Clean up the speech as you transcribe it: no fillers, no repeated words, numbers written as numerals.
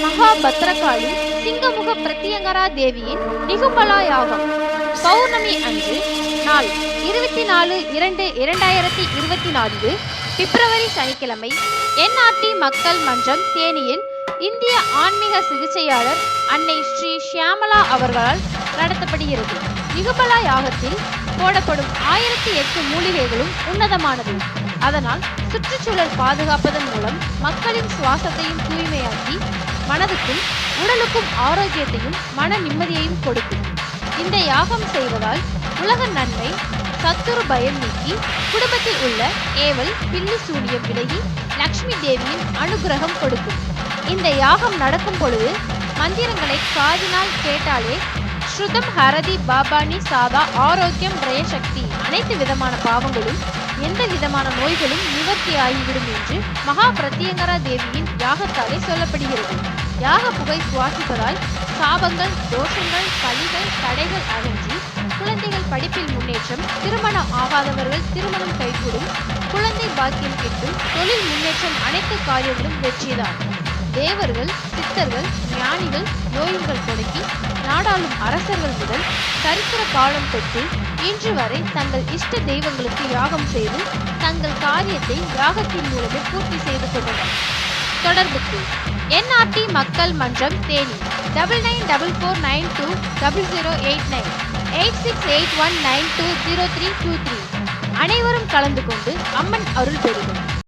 மகாபத்ரகாளி சிங்கமுக பிரத்யங்கரா தேவியின் நிகும்பலா யாகம் பௌர்ணமி அன்று நாள் 24/2/2024 பிப்ரவரி சனிக்கிழமை என்ஆர்டி மக்கள் மன்றம் தேனியில் இந்திய ஆன்மீக சிகிச்சையாளர் அன்னை ஸ்ரீ ஷியாமலா அவர்களால் நடத்தப்படுகிறது. நிகும்பலா யாகத்தில் போடப்படும் 1008 மூலிகைகளும் உன்னதமானது. அதனால் சுற்றுச்சூழல் பாதுகாப்பதன் மூலம் மக்களின் சுவாசத்தையும் தூய்மையாக்கி மனதுக்கும் உடலுக்கும் ஆரோக்கியத்தையும் மன நிம்மதியையும் கொடுக்கும். இந்த யாகம் செய்வதால் உலக நன்மை, சத்துரு பயம் நீக்கி குடும்பத்தில் உள்ள ஏவல், பில்லி சூனியம் விலகி லக்ஷ்மி தேவியின் அனுகிரகம் கொடுக்கும். இந்த யாகம் நடக்கும் பொழுது மந்திரங்களை காதினால் கேட்டாலே ஸ்ருதம் ஹரதி பாபானி சாதா ஆரோக்கியம் ரயசக்தி அனைத்து விதமான பாவங்களும் எந்த விதமான நோய்களும் நிவர்த்தி ஆகிவிடும் என்று மகா பிரத்யங்கரா தேவியின் யாகத்தாலே சொல்லப்படுகிறது. யாக புகை சுவாசிப்பதால் சாபங்கள், தோஷங்கள், பலிகள், தடைகள் அகன்றி குழந்தைகள் படிப்பில் முன்னேற்றம், திருமணம் ஆகாதவர்கள் திருமணம் கைகூடும், குழந்தை பாக்கியம் கிட்டும், தொழில் முன்னேற்றம், அனைத்து காரியங்களும் வெற்றிதான். தேவர்கள், சித்தர்கள், ஞானிகள், யோகிகள் தொடங்கி நாடாளும் அரசர்கள் முதல் சரித்திர காலம் தொட்டு இன்று வரை தங்கள் இஷ்ட தெய்வங்களுக்கு யாகம் செய்து தங்கள் காரியத்தை யாகத்தின் மூலமே பூர்த்தி செய்து கொண்டனர். தொடர்புக்கு என்ஆர்டி மக்கள் மன்றம் தேனி 9944920089 8681920323. அனைவரும் கலந்து கொண்டு அம்மன் அருள் பெறுவோம்.